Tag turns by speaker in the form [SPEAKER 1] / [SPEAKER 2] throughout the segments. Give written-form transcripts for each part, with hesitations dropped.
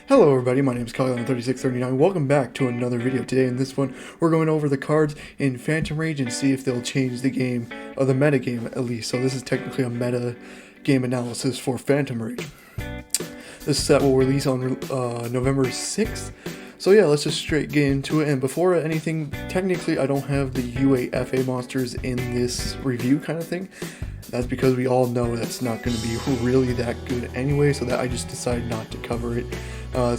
[SPEAKER 1] Hello everybody, my name is Kyle3639. Welcome back to another video. Today in this one, we're going over the cards in Phantom Rage and see if they'll change the game, or the meta game at least. So this is technically a meta game analysis for Phantom Rage. This set will release on November 6th. So yeah, let's just straight get into it. And before anything, technically I don't have the UAFA monsters in this review kind of thing. That's because we all know that's not going to be really that good anyway, so that I just decided not to cover it.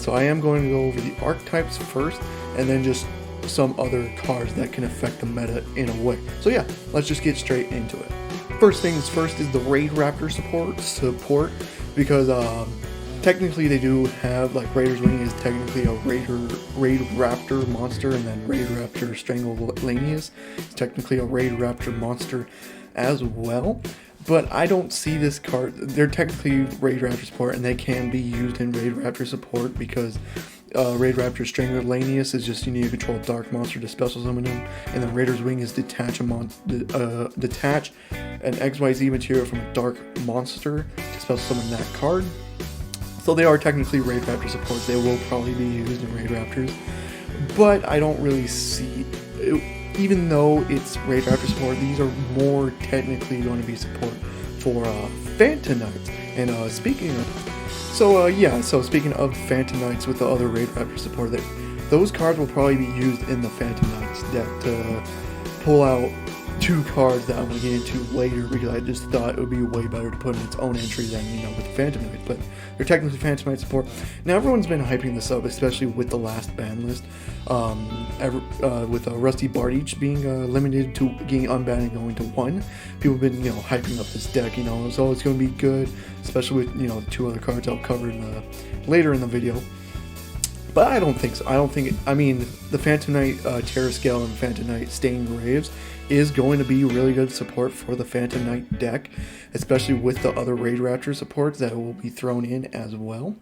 [SPEAKER 1] So I am going to go over the archetypes first, and then just some other cards that can affect the meta in a way. So yeah, let's just get straight into it. First things first is the Raid Raptor support, because technically they do have, like, Raider's Wing is technically a Raid Raptor monster, and then Raid Raptor Strangulanius is technically a Raid Raptor monster as well. But I don't see this card. They're technically Raid Raptor support, and they can be used in Raid Raptor support because Raid Raptor Strangulanius is just you need to control a dark monster to special summon him, and then Raider's Wing is detach an XYZ material from a dark monster to special summon that card. So they are technically Raid Raptor supports. They will probably be used in Raid Raptors, but I don't really see it. Even though it's Raid Raptor support, these are more technically going to be support for Phantom Knights. And speaking of Phantom Knights with the other Raid Raptor support, those cards will probably be used in the Phantom Knights deck to pull out two cards that I'm going to get into later, because I just thought it would be way better to put in its own entry than, with the Phantom Knights. But they're technically Phantom Knight support. Now everyone's been hyping this up, especially with the last ban list, with Rusty Bardiche being limited to getting unbanned and going to 1. People have been, hyping up this deck, so it's going to be good, especially with, the two other cards I'll cover later in the video. But I don't think so. The Phantom Knight Terror Scale and Phantom Knight Stained Graves is going to be really good support for the Phantom Knight deck, especially with the other Raid Raptor supports that will be thrown in as well.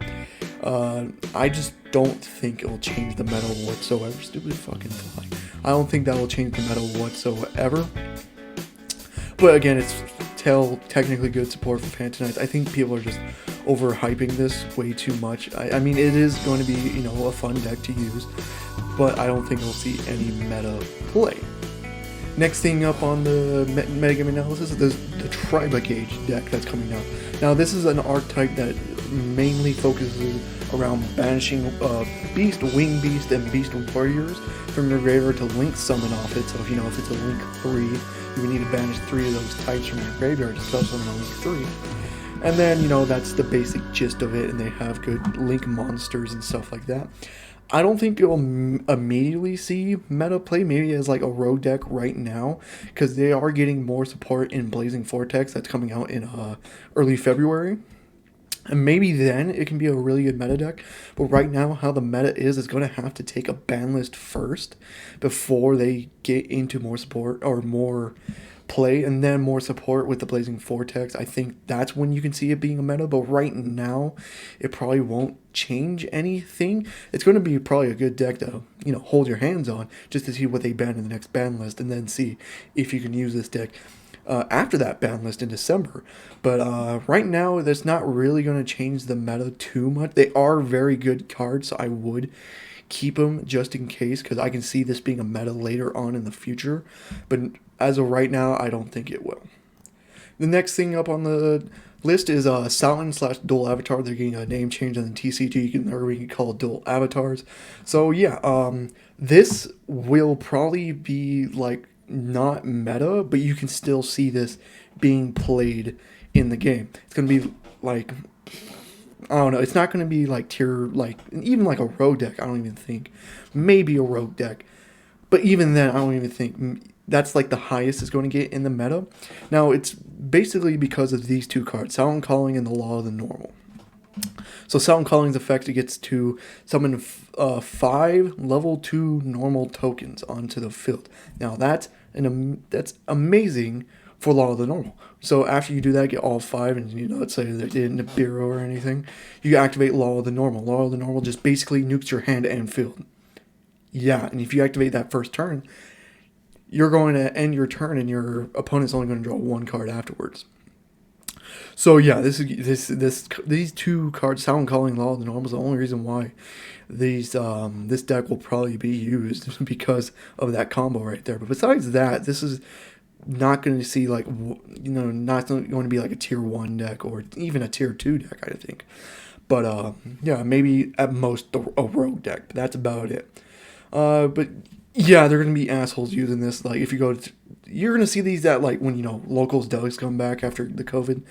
[SPEAKER 1] I just don't think it will change the meta whatsoever. Stupid fucking fly. I don't think that will change the meta whatsoever. But again, it's still technically good support for Phantom Knights. I think people are just overhyping this way too much. I mean, it is going to be, a fun deck to use, but I don't think we'll see any meta play. Next thing up on the metagame analysis is the Triba Gage deck that's coming out. Now, this is an archetype that mainly focuses around banishing Beast, Wing Beast, and Beast Warriors from your graveyard to link summon off it. So if it's a link 3, you would need to banish 3 of those types from your graveyard to special summon on link 3. And then, that's the basic gist of it, and they have good link monsters and stuff like that. I don't think you'll immediately see meta play, maybe as like a rogue deck right now, because they are getting more support in Blazing Vortex that's coming out in early February. And maybe then it can be a really good meta deck. But right now, how the meta is going to have to take a ban list first before they get into more support or more play, and then more support with the Blazing Vortex. I think that's when you can see it being a meta, but right now it probably won't change anything. It's going to be probably a good deck to hold your hands on, just to see what they ban in the next ban list, and then see if you can use this deck after that ban list in December. But right now, that's not really going to change the meta too much. They are very good cards, so I would keep them just in case, because I can see this being a meta later on in the future. But as of right now, I don't think it will. The next thing up on the list is Saladin/Dual Avatar. They're getting a name change on the TCG, or we can call it Dual Avatars. So yeah, this will probably be like not meta, but you can still see this being played in the game. It's gonna be like, I don't know, it's not going to be like even like a rogue deck, I don't even think. Maybe a rogue deck. But even then, I don't even think that's like the highest it's going to get in the meta. Now, it's basically because of these two cards, Silent Calling and the Law of the Normal. So Silent Calling's effect, it gets to summon 5 level 2 normal tokens onto the field. Now, that's amazing for Law of the Normal. So after you do that, get all 5, and let's say they didn't Nibiru or anything, you activate Law of the Normal. Law of the Normal just basically nukes your hand and field. Yeah, and if you activate that first turn, you're going to end your turn, and your opponent's only going to draw 1 card afterwards. So yeah, these two cards, Sound Calling Law of the Normal, is the only reason why this deck will probably be used because of that combo right there. But besides that, this is not going to see like not going to be like a tier 1 deck or even a tier 2 deck, I think. But yeah, maybe at most a rogue deck, but that's about it. But yeah, they're gonna be assholes using this. Like if you go to, you're gonna see these at like when locals does come back after the COVID.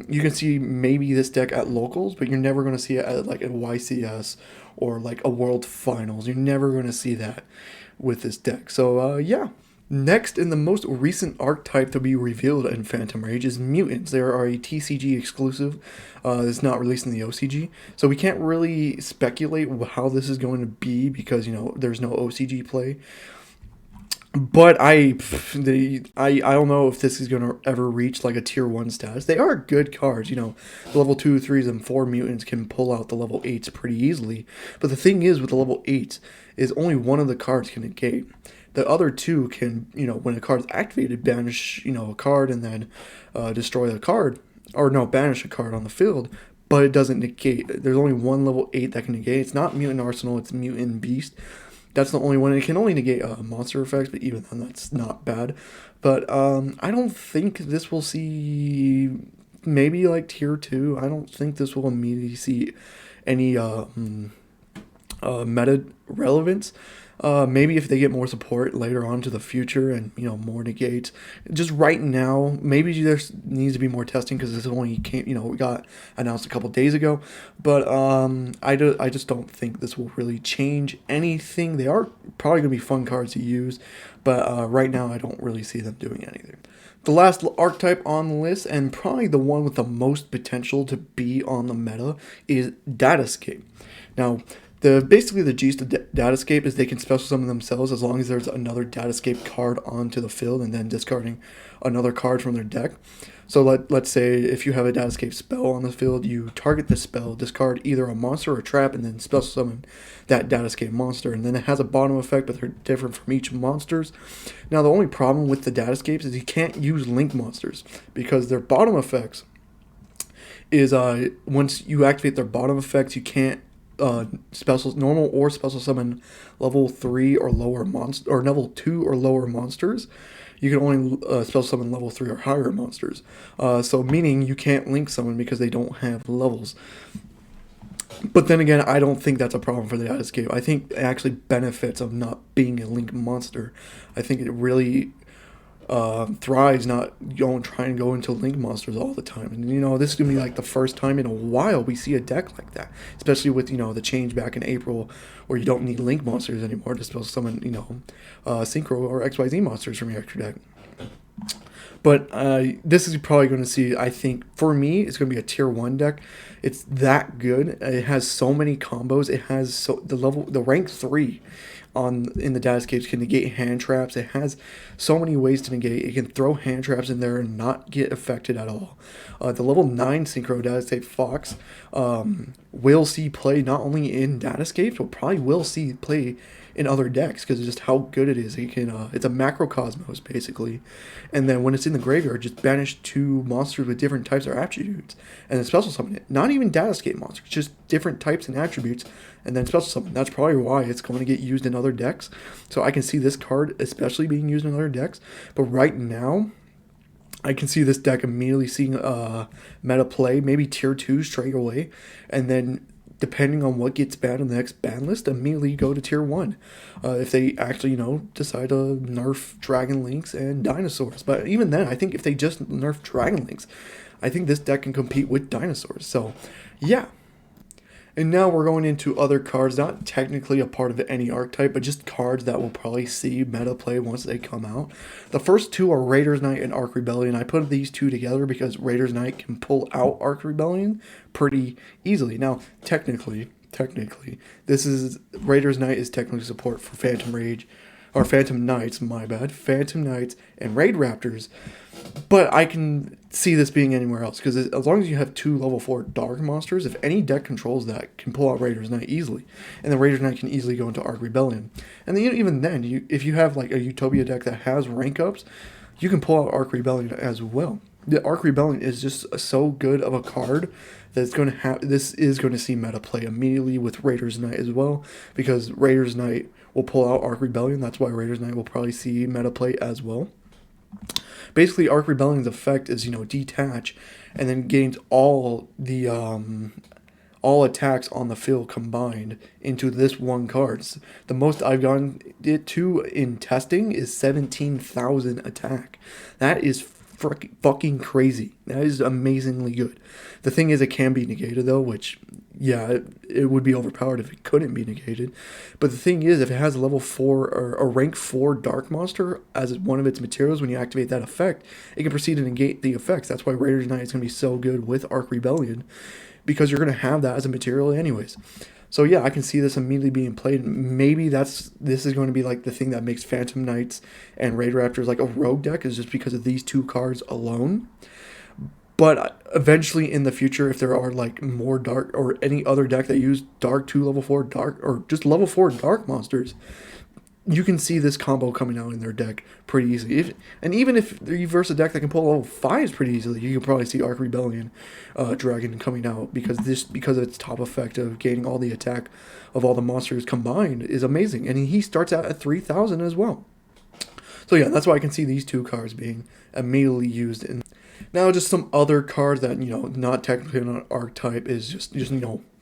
[SPEAKER 1] You can see maybe this deck at locals, but you're never gonna see it at like a YCS or like a World Finals. You're never gonna see that with this deck. So yeah. Next, in the most recent archetype to be revealed in Phantom Rage is Mutants. They are a TCG exclusive. It's not released in the OCG, so we can't really speculate how this is going to be because there's no OCG play. But I don't know if this is going to ever reach like a tier 1 status. They are good cards, the level 2, 3s, and 4 mutants can pull out the level 8s pretty easily. But the thing is with the level 8s is only one of the cards can negate. The other two can, when a card's activated, banish, a card and then destroy the card. Or no, banish a card on the field, but it doesn't negate. There's only one level 8 that can negate. It's not Mutant Arsenal, it's Mutant Beast. That's the only one. It can only negate monster effects, but even then, that's not bad. But I don't think this will see maybe like tier 2. I don't think this will immediately see any meta relevance. Maybe if they get more support later on to the future and more negates. Just right now, maybe there needs to be more testing because this only came we got announced a couple days ago. But I just don't think this will really change anything. They are probably gonna be fun cards to use, but right now I don't really see them doing anything. The last archetype on the list, and probably the one with the most potential to be on the meta, is Datascape. Now, basically the gist of Datascape is they can special summon themselves as long as there's another Datascape card onto the field and then discarding another card from their deck. So let's say if you have a Datascape spell on the field, you target the spell, discard either a monster or a trap, and then special summon that Datascape monster. And then it has a bottom effect, but they're different from each monsters. Now the only problem with the Datascapes is you can't use link monsters because their bottom effects is once you activate their bottom effects, you can't normal or special summon level 3 or lower monster or level 2 or lower monsters. You can only special summon level 3 or higher monsters. So meaning you can't link summon because they don't have levels. But then again, I don't think that's a problem for the Datascape. I think it actually benefits of not being a link monster. I think it really thrives not trying to go into link monsters all the time. And this is gonna be like the first time in a while we see a deck like that, especially with the change back in April where you don't need link monsters anymore to special summon synchro or XYZ monsters from your extra deck. But this is probably going to see, I think, for me, it's going to be a tier 1 deck. It's that good. It has so many combos. It has the rank 3 in the Datascapes can negate hand traps. It has so many ways to negate. It can throw hand traps in there and not get affected at all. The level 9 Synchro Datascape Fox will see play not only in Datascapes, but probably will see play in other decks because of just how good it is. It can it's a macrocosmos basically, and then when it's in the graveyard, just banish 2 monsters with different types or attributes, and then special summon it. Not even Datascape monsters, just different types and attributes, and then special summon. That's probably why it's going to get used in other decks. So I can see this card especially being used in other decks, but right now I can see this deck immediately seeing meta play, maybe tier 2 straight away, and then depending on what gets banned on the next ban list, immediately go to tier 1. If they actually, decide to nerf Dragon Links and Dinosaurs. But even then, I think if they just nerf Dragon Links, I think this deck can compete with Dinosaurs. So, yeah. And now we're going into other cards, not technically a part of any archetype, but just cards that will probably see meta play once they come out. The first 2 are Raiders Knight and Arc Rebellion. I put these 2 together because Raiders Knight can pull out Arc Rebellion pretty easily. Now, technically, Raiders Knight is technically support for Phantom Rage, or Phantom Knights, my bad, Phantom Knights and Raid Raptors. But I can see this being anywhere else because as long as you have 2 level 4 dark monsters, if any deck controls that, can pull out Raiders Knight easily, and then Raiders Knight can easily go into Arc Rebellion. And then even then, if you have like a Utopia deck that has rank ups, you can pull out Arc Rebellion as well. the Arc Rebellion is just so good of a card that it's going to have. This is going to see meta play immediately with Raiders Knight as well, because Raiders Knight will pull out Arc Rebellion. That's why Raiders Knight will probably see meta play as well. Basically, Arc Rebellion's effect is, detach, and then gains all the all attacks on the field combined into this one card. The most I've gotten it to in testing is 17,000 attack. That is fucking crazy. That is amazingly good. The thing is, it can be negated though, which, yeah, it would be overpowered if it couldn't be negated. But the thing is, if it has a level 4 or a rank 4 dark monster as one of its materials, when you activate that effect, it can proceed to negate the effects. That's why Raiders Knight is going to be so good with Arc Rebellion, because you're going to have that as a material anyways. So yeah, I can see this immediately being played. Maybe this is going to be like the thing that makes Phantom Knights and Raid Raptors like a rogue deck, is just because of these two cards alone. But eventually in the future, if there are like more dark or any other deck that use dark 2 level 4 dark or just level 4 dark monsters, you can see this combo coming out in their deck pretty easily. And even if you verse a deck that can pull level 5s pretty easily, you can probably see Arc Rebellion Dragon coming out, because of its top effect of gaining all the attack of all the monsters combined is amazing. And he starts out at 3,000 as well. So yeah, that's why I can see these two cards being immediately used in. Now, just some other cards that, not technically an archetype, is just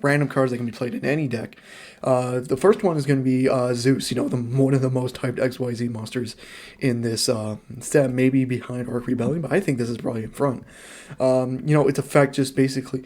[SPEAKER 1] random cards that can be played in any deck. The first one is going to be Zeus, one of the most hyped XYZ monsters in this set, maybe behind Arc Rebellion, but I think this is probably in front. Its effect just basically,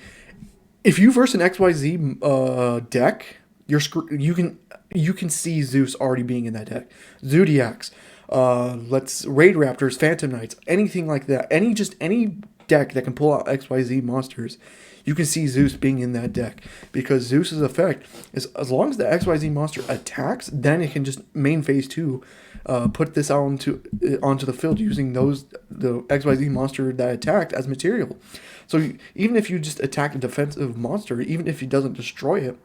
[SPEAKER 1] if you verse an XYZ deck, you can see Zeus already being in that deck. Zodiacs, Raid Raptors, Phantom Knights, anything like that. Any deck that can pull out XYZ monsters, you can see Zeus being in that deck, because Zeus's effect is, as long as the XYZ monster attacks, then it can just main phase 2 put this onto the field using the XYZ monster that attacked as material. So even if you just attack a defensive monster, even if he doesn't destroy it,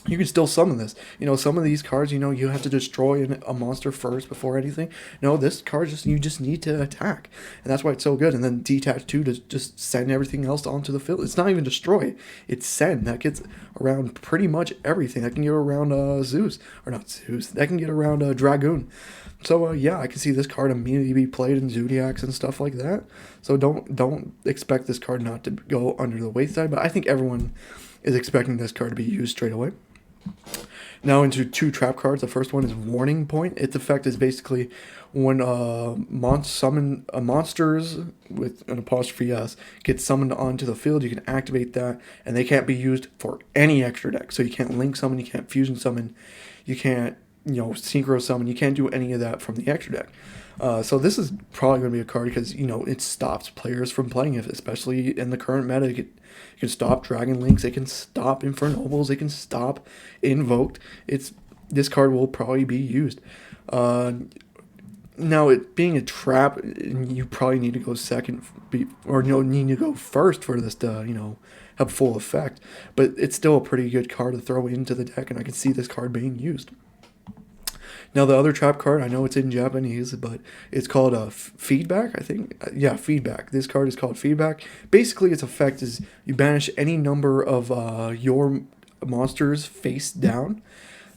[SPEAKER 1] you can still summon this. Some of these cards, you have to destroy a monster first before anything. No, this card you just need to attack. And that's why it's so good. And then detach 2 to just send everything else onto the field. It's not even destroy. It's send. That gets around pretty much everything. That can get around Zeus. Or not Zeus. That can get around Dragoon. So yeah, I can see this card immediately be played in Zodiacs and stuff like that. So don't expect this card not to go under the wayside. But I think everyone is expecting this card to be used straight away. Now into 2 trap cards. The first one is Warning Point. Its effect is basically when monsters with an apostrophe S get summoned onto the field, you can activate that, and they can't be used for any extra deck. So you can't link summon, you can't fusion summon, you can't synchro summon, you can't do any of that from the extra deck. So this is probably going to be a card because, it stops players from playing it, especially in the current meta. It can stop Dragon Links, it can stop Infernobles, it can stop Invoked. This card will probably be used. Now, it being a trap, you probably need to go second, or need to go first for this to, have full effect. But it's still a pretty good card to throw into the deck, and I can see this card being used. Now, the other trap card, I know it's in Japanese, but it's called Feedback, I think. Yeah, Feedback. This card is called Feedback. Basically, its effect is you banish any number of your monsters face down,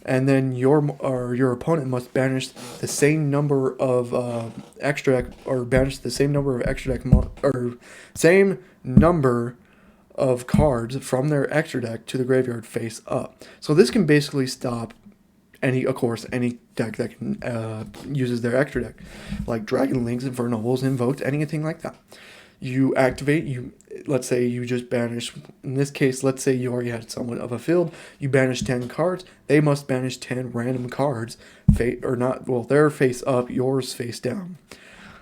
[SPEAKER 1] and then your opponent must banish the same number of extra deck, or banish the same number of extra deck, or same number of cards from their extra deck to the graveyard face up. So this can basically stop any deck that can uses their extra deck, like Dragon Links, Infernobles, Invoked, anything like that. You activate, let's say you just banish, in this case, let's say you already had someone of a field, you banish 10 cards, they must banish 10 random cards, they're face up, yours face down.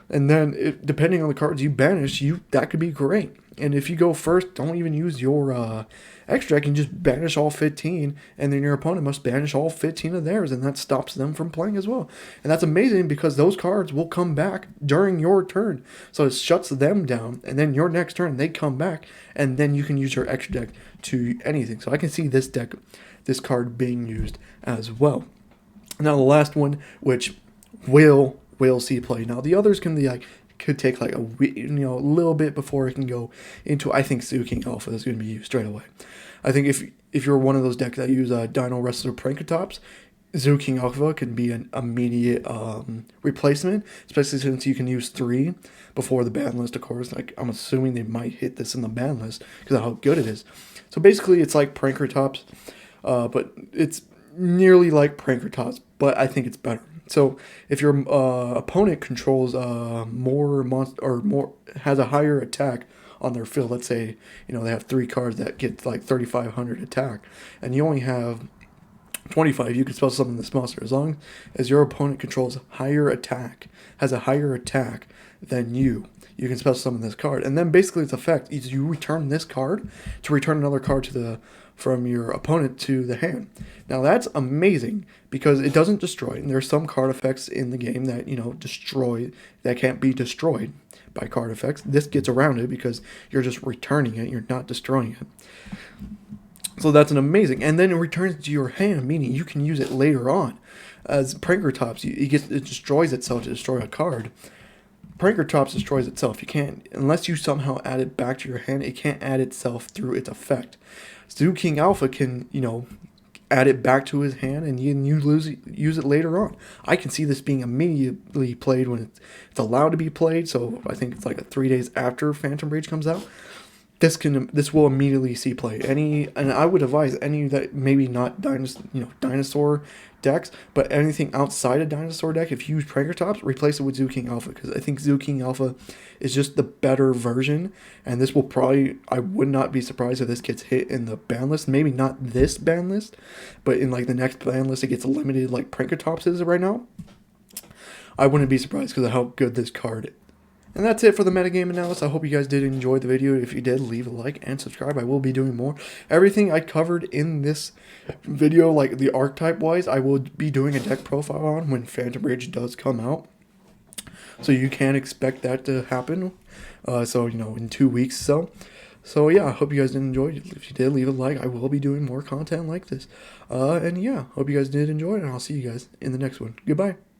[SPEAKER 1] And then, depending on the cards you banish, that could be great. And if you go first, don't even use your extra deck, and just banish all 15, and then your opponent must banish all 15 of theirs, and that stops them from playing as well. And that's amazing, because those cards will come back during your turn. So it shuts them down, and then your next turn, they come back, and then you can use your extra deck to anything. So I can see this card being used as well. Now the last one, which will see play. Now the others can be like could take like a little bit before it can go into. I think Zooking Alpha is going to be used straight away. I think if you're one of those decks that use Dino Wrestler Prankertops, Zooking Alpha can be an immediate replacement, especially since you can use 3 before the ban list, of course. Like, I'm assuming they might hit this in the ban list because of how good it is. So basically, it's like Prankertops, but it's nearly like Prankertops, but I think it's better. So if your opponent controls more has a higher attack on their field, let's say they have 3 cards that get like 3,500 attack, and you only have 25, you can spell something this monster. As long as your opponent controls has a higher attack than you can spell summon this card. And then basically its effect is you return this card to return another card from your opponent to the hand. Now that's amazing because it doesn't destroy. And there's some card effects in the game that that can't be destroyed by card effects. This gets around it because you're just returning it, you're not destroying it. So that's an amazing, and then it returns to your hand, meaning you can use it later on. As Prankertops, it destroys itself to destroy a card. Prankertops destroys itself. You can't, unless you somehow add it back to your hand, it can't add itself through its effect. Zooking Alpha can, add it back to his hand, and you use it later on. I can see this being immediately played when it's allowed to be played. So I think it's like 3 days after Phantom Rage comes out. This will immediately see play. And I would advise any that maybe not dinosaur decks, but anything outside of dinosaur deck, if you use Prankertops, replace it with Zooking Alpha, because I think Zooking Alpha is just the better version. And this will I would not be surprised if this gets hit in the ban list. Maybe not this ban list, but in like the next ban list, it gets limited like Prankertops is right now. I wouldn't be surprised because of how good this card is. And that's it for the metagame analysis. I hope you guys did enjoy the video. If you did, leave a like and subscribe. I will be doing more. Everything I covered in this video, like the archetype wise, I will be doing a deck profile on when Phantom Rage does come out. So you can expect that to happen. In 2 weeks. So yeah, I hope you guys did enjoy it. If you did, leave a like. I will be doing more content like this. And yeah, hope you guys did enjoy it, and I'll see you guys in the next one. Goodbye.